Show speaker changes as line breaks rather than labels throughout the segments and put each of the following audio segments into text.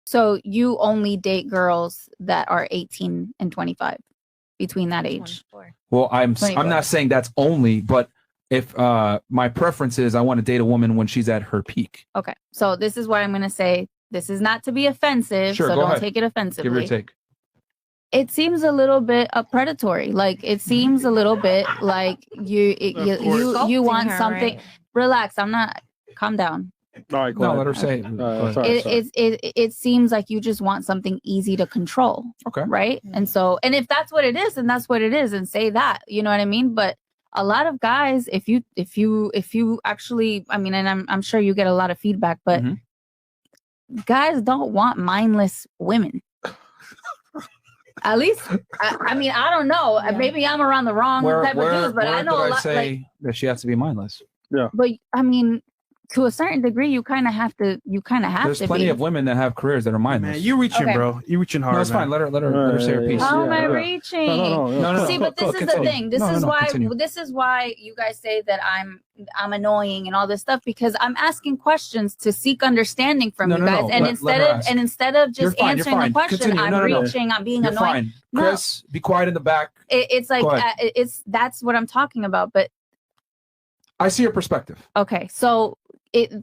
So you only date girls that are 18 and 25, between that age.
24.
Well, I'm
24.
not saying that's only, but if my preference is I want to date a woman when she's at her peak.
Okay. So this is what I'm going to say. This is not to be offensive,
Sure,
so
go
don't
ahead.
take it offensively.
Give her a take.
It seems a little bit predatory. Like it seems a little bit like you want
Sculpting her,
something.
right?
Relax. I'm not. Calm down.
All right, go
No,
ahead.
let her say.
Sorry.
It seems like you just want something easy to control.
Okay.
Right. And so, and if that's what it is, then that's what it is, and say that. You know what I mean? But a lot of guys, if you actually, I mean, and I'm sure you get a lot of feedback, but guys don't want mindless women. At least, I mean, I don't know.
Yeah.
Maybe I'm around the wrong type of dudes, but I know a lot.
Say that she has to be mindless.
Yeah.
But I mean, to a certain degree, you kind of have to.
There's plenty of women that have careers that are mindless.
Man, you reaching,
Okay.
bro. You reaching hard.
No, it's fine. Let her say her piece.
How am I
Yeah.
reaching?
No.
See, but this is the
continue.
thing. This
No,
is why.
continue.
This is why you guys say that I'm annoying and all this stuff, because I'm asking questions to seek understanding from you guys, and instead of
You're
just
fine,
answering
you're
the
fine.
question,
Continue.
I'm
No.
reaching. I'm being
You're
annoying.
fine.
No.
Chris, be quiet in the back.
It's like
Go ahead.
that's what I'm talking about. But
I see your perspective.
okay, so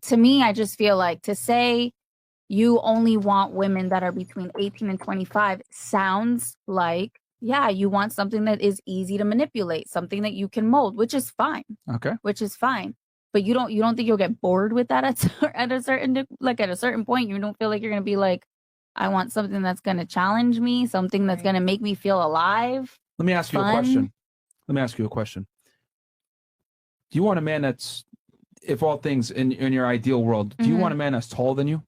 to me, I just feel like to say you only want women that are between 18 and 25 sounds like, yeah, you want something that is easy to manipulate, something that you can mold, which is fine.
Okay.
Which is fine. But you don't think you'll get bored with that at a certain point? You don't feel like you're going to be like, I want something that's going to challenge me, something that's going to make me feel alive.
Let me ask you a question. Do you want a man that's, if all things in your ideal world, do you want a man that's taller than you?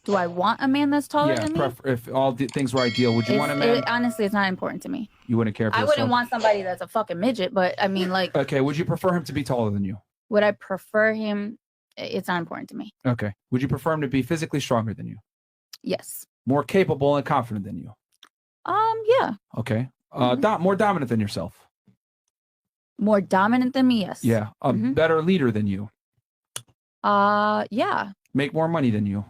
Do I want a man that's taller than me?
If all things were ideal, would you want a man?
Honestly, it's not important to me.
You wouldn't care. If
I wouldn't want somebody that's a fucking midget, but I mean, like.
Okay, would you prefer him to be taller than you?
Would I prefer him? It's not important to me.
Okay. Would you prefer him to be physically stronger than you?
Yes.
More capable and confident than you?
Yeah.
Okay. More dominant than yourself?
More dominant than me? Yes.
Yeah. A better leader than you?
Yeah.
Make more money than you?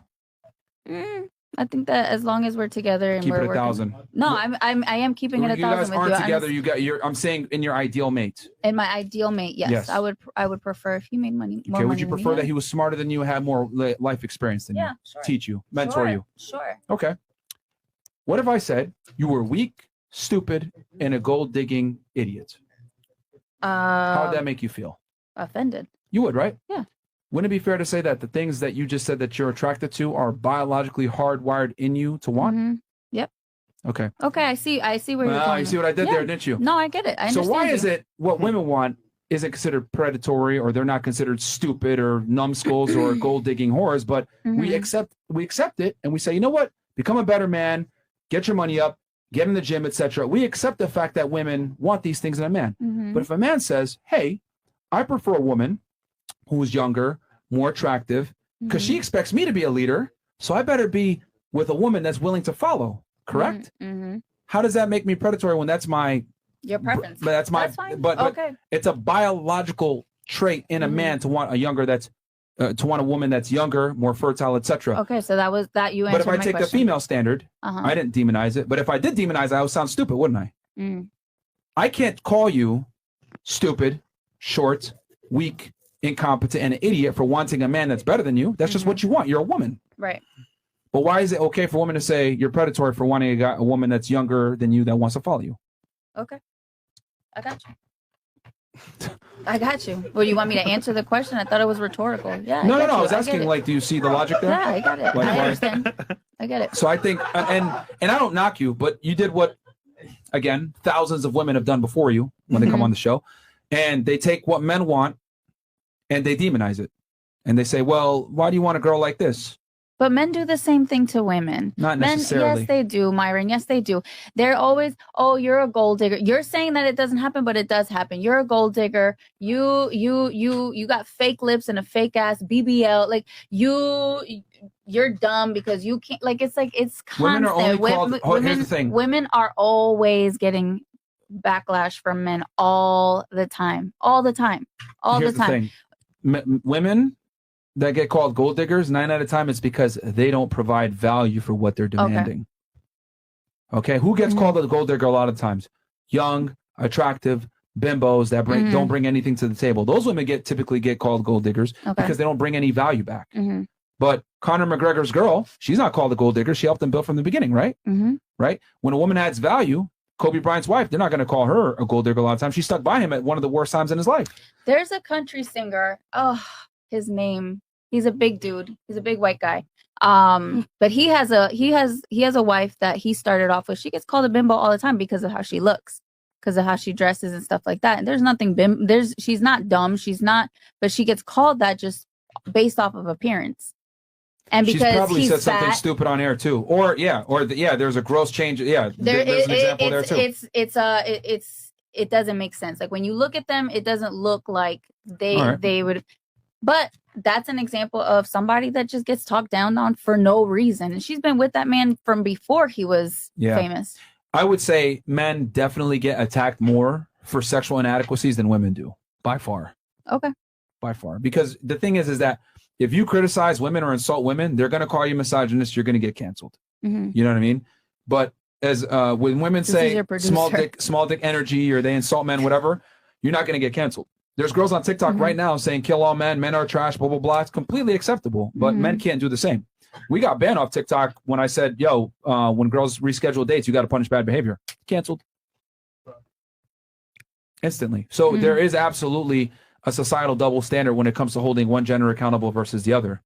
I think that as long as we're together and
keep
we're
it
working.
1,000.
No, I am keeping it 1,000
You guys
with
aren't
you.
together. I'm saying in your ideal mate.
In my ideal mate, yes. I would prefer if he made money. More
Okay.
money
Would you
than
prefer
me,
that he was smarter than you, had more life experience than you?
Sure.
Teach you, mentor you.
Sure.
Okay. What if I said you were weak, stupid, and a gold-digging idiot? How would that make you feel?
Offended.
You would, right?
Yeah.
Wouldn't it be fair to say that the things that you just said that you're attracted to are biologically hardwired in you to want?
Yep.
Okay.
Okay, I see where you're going.
You see what I did there, didn't you?
No, I get it. I understand.
So why
you.
is it what women want isn't considered predatory, or they're not considered stupid or numbskulls or gold-digging whores, but we accept it, and we say, you know what? Become a better man, get your money up, get in the gym, etc. We accept the fact that women want these things in a man. But if a man says, hey, I prefer a woman who is younger, more attractive, because she expects me to be a leader, so I better be with a woman that's willing to follow, correct? How does that make me predatory when that's your
preference?
That's
fine.
But it's a biological trait in a man to want to want a woman that's younger, more fertile, etc.
Okay, so that was that you
But
answered
if I
my
take
question.
the female standard, I didn't demonize it. But if I did demonize it, I would sound stupid, wouldn't I? I can't call you stupid, short, weak, incompetent, and an idiot for wanting a man that's better than you. That's just what you want. You're a woman.
Right.
But why is it okay for a woman to say you're predatory for wanting a woman that's younger than you that wants to follow you?
Okay. I got you. I got you. Well, you want me to answer the question? I thought it was rhetorical. Yeah.
No. I was asking, like, do you see the logic there?
Yeah, I got it.
Like,
I understand. I get it.
So I think, and I don't knock you, but you did what, again, thousands of women have done before you when they come on the show, and they take what men want and they demonize it, and they say, well, why do you want a girl like this?
But men do the same thing to women.
Not
men,
necessarily.
Yes, they do, Myron. Yes, they do. They're always, oh, you're a gold digger. You're saying that it doesn't happen, but it does happen. You're a gold digger. You got fake lips and a fake ass BBL. Like you're dumb because you can't. Like it's constant.
Women are only called. Here's the thing.
Women are always getting backlash from men all the time. All the time.
Here's the thing. Women that get called gold diggers, 9 out of 10, it's because they don't provide value for what they're demanding. Okay, who gets called a gold digger a lot of times? Young, attractive, bimbos that don't bring anything to the table. Those women typically get called gold diggers because they don't bring any value back. But Conor McGregor's girl, she's not called a gold digger. She helped him build from the beginning, right? Right? When a woman adds value, Kobe Bryant's wife, they're not going to call her a gold digger a lot of times. She stuck by him at one of the worst times in his life.
There's a country singer. Oh, his name. He's a big dude. He's a big white guy. But he has a wife that he started off with. She gets called a bimbo all the time because of how she looks, because of how she dresses and stuff like that. And there's nothing she's not dumb. She's not, but she gets called that just based off of appearance. And because
she's probably said something
fat,
stupid on air too, there's a gross change. Yeah, there's an example there too.
It doesn't make sense. Like when you look at them, it doesn't look like they would. But that's an example of somebody that just gets talked down on for no reason. And she's been with that man from before he was famous.
I would say men definitely get attacked more for sexual inadequacies than women do, by far.
Okay.
By far, because the thing is that if you criticize women or insult women, they're going to call you misogynist. You're going to get canceled. You know what I mean? But as when women say small dick energy, or they insult men, whatever, you're not going to get canceled. There's girls on TikTok right now saying kill all men are trash, blah, blah, blah. It's completely acceptable, but men can't do the same. We got banned off TikTok when I said, yo, when girls reschedule dates, you got to punish bad behavior. Canceled. Instantly. So there is absolutely a societal double standard when it comes to holding one gender accountable versus the other.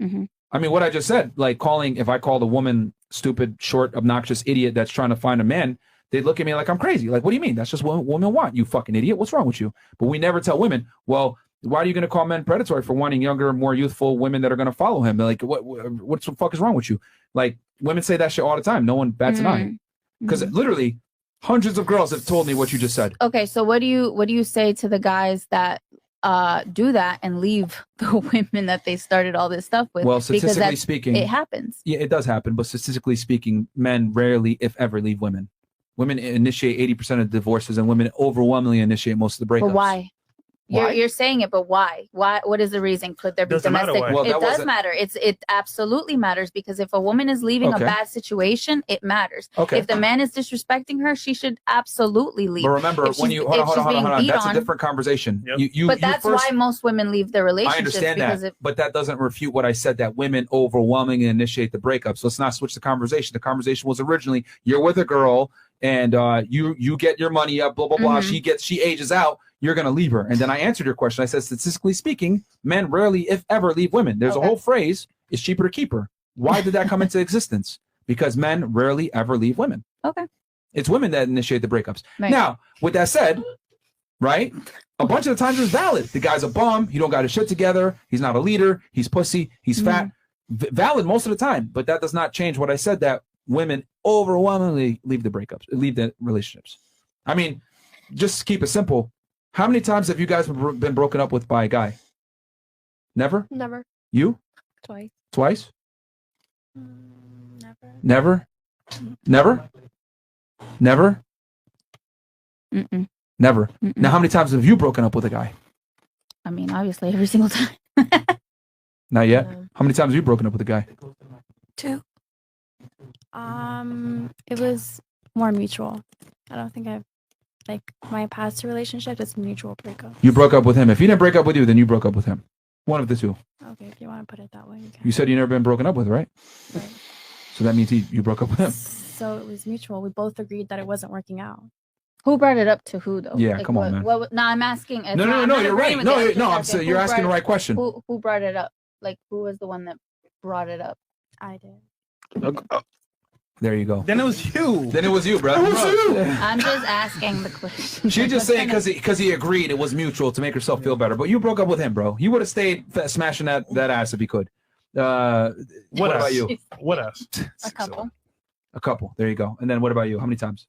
I mean, what I just said, like if I called a woman stupid, short, obnoxious idiot that's trying to find a man, they'd look at me like I'm crazy. Like, what do you mean? That's just what women want, you fucking idiot. What's wrong with you? But we never tell women, well, why are you going to call men predatory for wanting younger, more youthful women that are going to follow him? Like, what the fuck is wrong with you? Like, women say that shit all the time. No one bats an eye. Because literally, hundreds of girls have told me what you just said.
Okay, so what do you say to the guys that do that and leave the women that they started all this stuff with?
Well, statistically speaking,
it happens.
Yeah, it does happen. But statistically speaking, men rarely, if ever, leave women. Women initiate 80% of divorces, and women overwhelmingly initiate most of the breakups.
But why? You're saying it, but why? Why? What is the reason? Could there be domestic? Well, it does matter. It absolutely matters, because if a woman is leaving a bad situation, it matters. If the man is disrespecting her, she should absolutely leave.
But remember, when you hold on, that's a different conversation.
But that's why most women leave their relationships.
I understand that, but that doesn't refute what I said, that women overwhelmingly initiate the breakup. So let's not switch the conversation. The conversation was originally, you're with a girl and you get your money up, blah blah blah. She ages out. You're going to leave her. And then I answered your question. I said, statistically speaking, men rarely, if ever, leave women. There's a whole phrase, it's cheaper to keep her. Why did that come into existence? Because men rarely, ever leave women.
Okay.
It's women that initiate the breakups. Right. Now, with that said, right, a bunch of the times it's valid. The guy's a bum. He don't got his shit together. He's not a leader. He's pussy. He's fat. Valid most of the time. But that does not change what I said, that women overwhelmingly leave the relationships. I mean, just keep it simple. How many times have you guys been broken up with by a guy? Never?
Never.
You?
Twice.
Twice?
Never.
Never? Never? Never? Never. Now, how many times have you broken up with a guy?
I mean, obviously, every single time.
Not yet? How many times have you broken up with a guy?
2. It was more mutual. I don't think I've, like, my past relationship is mutual breakup.
You broke up with him. If he didn't break up with you, then you broke up with him. One of the two.
Okay, if you want to put it that way.
You said you never been broken up with, right?
Right.
So that means you broke up with him.
So it was mutual. We both agreed that it wasn't working out.
Who brought it up to who, though?
Yeah, like, come on, man.
No, I'm asking.
No, you're right. No, you're asking the right question.
Who brought it up? Like, who was the one that brought it up?
I did.
There you go.
Then it was you.
Then it was you, bro.
I'm just asking the question.
She's just saying because he agreed it was mutual to make herself feel better. But you broke up with him, bro. You would have stayed smashing that ass if you could. What about you?
What else?
A couple.
A couple. There you go. And then what about you? How many times?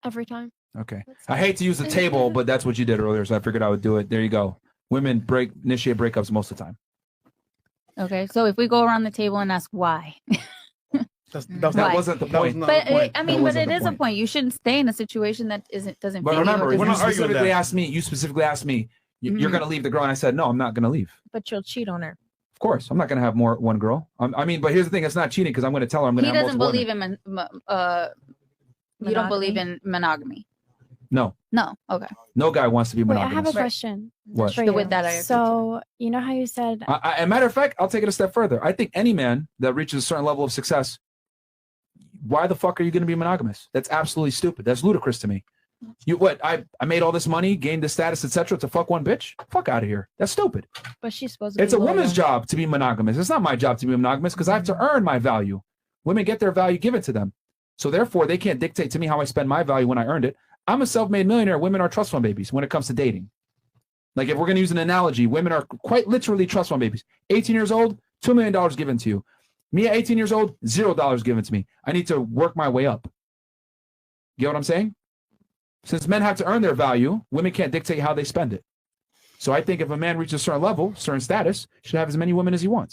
Every time.
Okay. I hate to use the table, but that's what you did earlier, so I figured I would do it. There you go. Women initiate breakups most of the time.
Okay, so if we go around the table and ask why.
That wasn't the point.
But it is a point. You shouldn't stay in a situation that doesn't.
But remember,
we're not arguing that.
You specifically asked me, You're going to leave the girl. And I said, no, I'm not going to leave.
But you'll cheat on her.
Of course. I'm not going to have one girl. I mean, but here's the thing. It's not cheating because I'm going to tell her I'm going to have
He doesn't believe in, you don't believe in monogamy.
No.
No. Okay.
No guy wants to be monogamous.
I have a question.
What?
For you.
With that, I agree.
So, you know how you said...
As a matter of fact, I'll take it a step further. I think any man that reaches a certain level of success, why the fuck are you going to be monogamous? That's absolutely stupid. That's ludicrous to me. I made all this money, gained the status, etc. to fuck one bitch? Fuck out of here. That's stupid.
But she's supposed to
It's a woman's job to be monogamous. It's not my job to be monogamous because I have to earn my value. Women get their value given to them. So therefore, they can't dictate to me how I spend my value when I earned it. I'm a self-made millionaire. Women are trust fund babies when it comes to dating. Like if we're going to use an analogy, women are quite literally trust fund babies. 18 years old, $2 million given to you. Me at 18 years old, $0 given to me. I need to work my way up. You get what I'm saying? Since men have to earn their value, women can't dictate how they spend it. So I think if a man reaches a certain level, certain status, he should have as many women as he wants.